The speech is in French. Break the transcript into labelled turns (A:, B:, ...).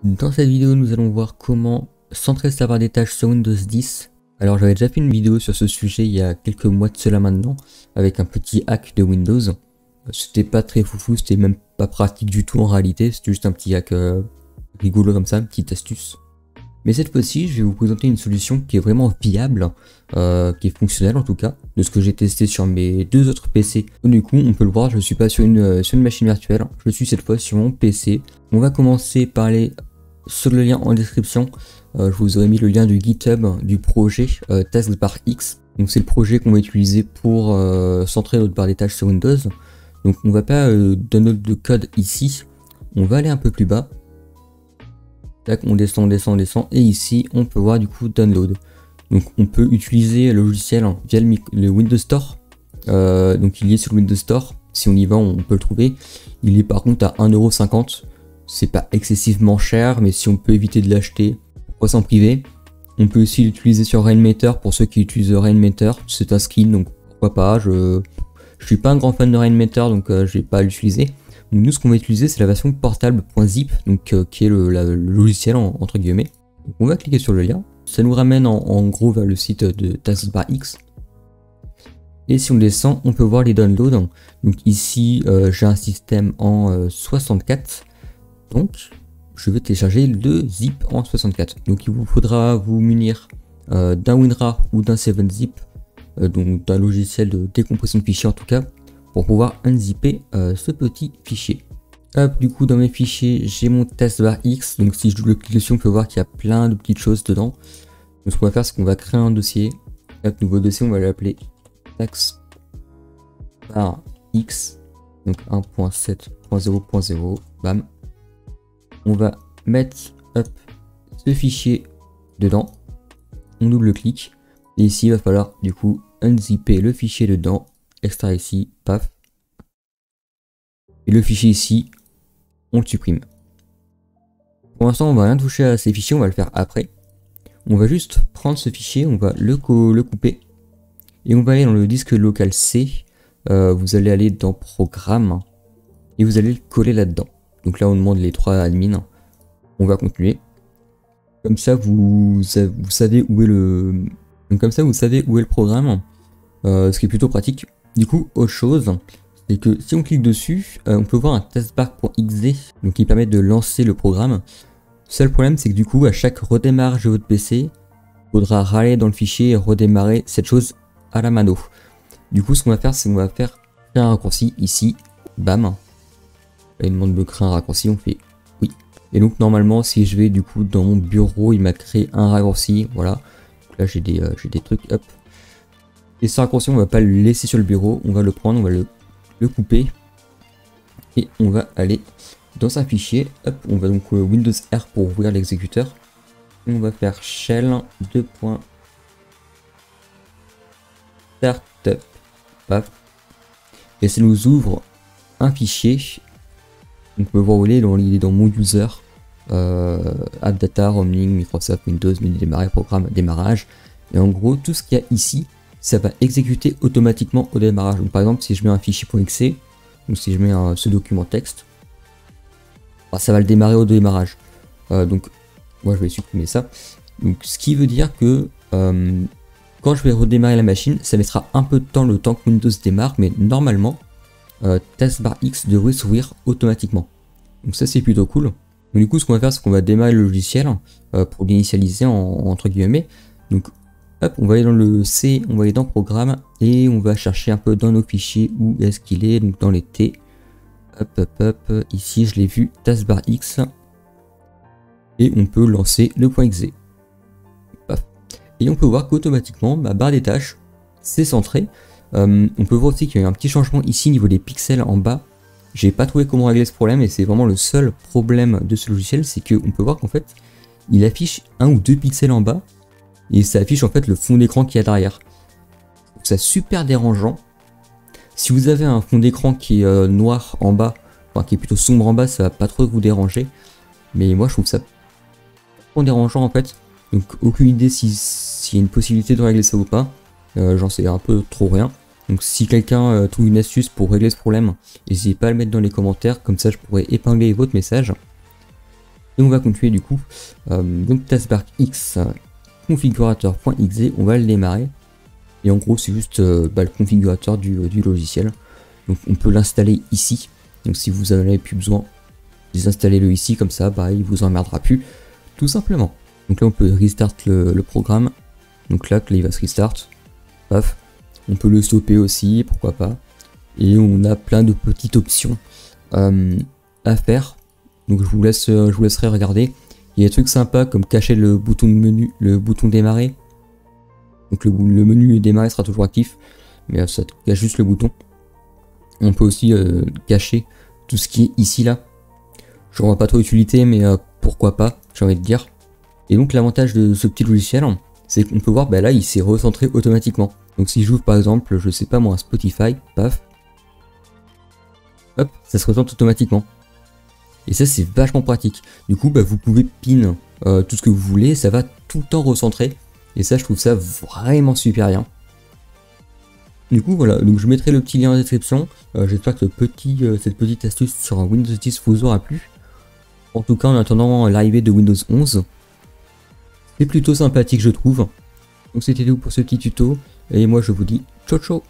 A: Dans cette vidéo, nous allons voir comment centrer sa barre des tâches sur Windows 10. Alors j'avais déjà fait une vidéo sur ce sujet il y a quelques mois de cela maintenant, avec un petit hack de Windows. C'était pas très foufou, c'était même pas pratique du tout en réalité, c'était juste un petit hack rigolo comme ça, une petite astuce. Mais cette fois-ci, je vais vous présenter une solution qui est vraiment viable, qui est fonctionnelle en tout cas, de ce que j'ai testé sur mes deux autres PC. Donc, du coup, on peut le voir, je ne suis pas sur une machine virtuelle, je suis cette fois sur mon PC. On va commencer par aller sur le lien en description. Je vous aurai mis le lien du GitHub du projet Taskbar X. Donc c'est le projet qu'on va utiliser pour centrer notre barre des tâches sur Windows. Donc on va pas download de code ici, on va aller un peu plus bas. Tac, on descend, et ici on peut voir du coup download. Donc on peut utiliser le logiciel via le Windows Store. Donc il est sur le Windows Store, si on y va on peut le trouver. Il est par contre à 1,50 €. C'est pas excessivement cher, mais si on peut éviter de l'acheter, pourquoi s'en priver? On peut aussi l'utiliser sur Rainmaker pour ceux qui utilisent Rainmaker. C'est un skin, donc pourquoi pas. Je suis pas un grand fan de Rainmaker, donc je vais pas l'utiliser. Donc nous, ce qu'on va utiliser, c'est la version portable.zip, donc qui est le logiciel entre guillemets. Donc, on va cliquer sur le lien. Ça nous ramène en gros vers le site de Taskbar X. Et si on descend, on peut voir les downloads. Donc ici, j'ai un système en 64. Donc, je vais télécharger le zip en 64. Donc, il vous faudra vous munir d'un WinRAR ou d'un 7zip, donc d'un logiciel de décompression de fichiers en tout cas, pour pouvoir unzipper ce petit fichier. Hop, du coup, dans mes fichiers, j'ai mon Taskbar X. Donc, si je double clique dessus, on peut voir qu'il y a plein de petites choses dedans. Donc, ce qu'on va faire, c'est qu'on va créer un dossier. Hop, nouveau dossier, on va l'appeler Taskbar X. Donc, 1.7.0.0. Bam. On va mettre ce fichier dedans, on double-clique, et ici il va falloir du coup unzipper le fichier dedans, extraire ici, paf, et le fichier ici, on le supprime. Pour l'instant on va rien toucher à ces fichiers, on va le faire après. On va juste prendre ce fichier, on va le couper, et on va aller dans le disque local C, vous allez aller dans Programme, et vous allez le coller là-dedans. Donc là on demande les 3 admins. On va continuer. Comme ça vous savez où est le. Donc comme ça vous savez où est le programme. Ce qui est plutôt pratique. Du coup, autre chose, c'est que si on clique dessus, on peut voir un taskbar.exe, donc qui permet de lancer le programme. Seul problème, c'est que du coup, à chaque redémarrage de votre PC, il faudra râler dans le fichier et redémarrer cette chose à la mano. Du coup, ce qu'on va faire, c'est qu'on va faire un raccourci ici, bam. Il demande de créer un raccourci, on fait oui. Et donc normalement si je vais du coup dans mon bureau, il m'a créé un raccourci, voilà. Donc là j'ai des trucs, hop. Et ce raccourci on va pas le laisser sur le bureau, on va le prendre, on va le couper. Et on va aller dans un fichier, hop, on va donc Windows R pour ouvrir l'exécuteur. Et on va faire shell 2.startup, paf. Et ça nous ouvre un fichier. On peut voir où il est dans mon user, AppData, Roaming, Microsoft, Windows, menu démarrer, programme, démarrage. Et en gros, tout ce qu'il y a ici, ça va exécuter automatiquement au démarrage. Donc, par exemple, si je mets un fichier .exe, ou si je mets ce document texte, bah, ça va le démarrer au démarrage. Donc, moi, je vais supprimer ça. Donc, ce qui veut dire que quand je vais redémarrer la machine, ça mettra un peu de temps, le temps que Windows démarre, mais normalement, Taskbar X devrait s'ouvrir automatiquement. Donc ça c'est plutôt cool. Donc du coup ce qu'on va faire c'est qu'on va démarrer le logiciel pour l'initialiser entre guillemets. Donc hop, on va aller dans le C, on va aller dans Programme et on va chercher un peu dans nos fichiers où est-ce qu'il est, donc dans les T. Hop, ici je l'ai vu, Taskbar X. Et on peut lancer le .exe. Paf. Et on peut voir qu'automatiquement ma barre des tâches c'est centré. On peut voir aussi qu'il y a un petit changement ici au niveau des pixels en bas. J'ai pas trouvé comment régler ce problème et c'est vraiment le seul problème de ce logiciel, c'est qu'on peut voir qu'en fait il affiche 1 ou 2 pixels en bas et ça affiche en fait le fond d'écran qui est derrière. Donc ça super dérangeant. Si vous avez un fond d'écran qui est noir en bas, enfin qui est plutôt sombre en bas, ça va pas trop vous déranger. Mais moi je trouve ça trop dérangeant en fait. Donc aucune idée s'il y a une possibilité de régler ça ou pas. J'en sais un peu trop rien. Donc si quelqu'un trouve une astuce pour régler ce problème, n'hésitez pas à le mettre dans les commentaires, comme ça je pourrais épingler votre message. Et on va continuer du coup. Donc taskbar X configurateur.exe, on va le démarrer. Et en gros c'est juste le configurateur du logiciel. Donc on peut l'installer ici. Donc si vous en avez plus besoin, désinstallez-le ici, comme ça il vous emmerdera plus, tout simplement. Donc là on peut restart le programme. Donc là il va se restart. Paf. On peut le stopper aussi, pourquoi pas. Et on a plein de petites options à faire. Donc je vous laisserai regarder. Il y a des trucs sympas comme cacher le bouton de menu, le bouton démarrer. Donc le menu démarrer sera toujours actif, mais ça cache juste le bouton. On peut aussi cacher tout ce qui est ici là. Je vois pas trop d'utilité, mais pourquoi pas, j'ai envie de dire. Et donc l'avantage de ce petit logiciel, c'est qu'on peut voir, là il s'est recentré automatiquement. Donc si j'ouvre par exemple, je sais pas moi, Spotify, paf, hop, ça se recentre automatiquement. Et ça c'est vachement pratique. Du coup vous pouvez pin tout ce que vous voulez, ça va tout le temps recentrer. Et ça je trouve ça vraiment super bien. Du coup voilà, donc je mettrai le petit lien en description. J'espère que cette petite astuce sur Windows 10 vous aura plu. En tout cas en attendant l'arrivée de Windows 11. C'est plutôt sympathique je trouve. Donc c'était tout pour ce petit tuto. Et moi je vous dis ciao ciao.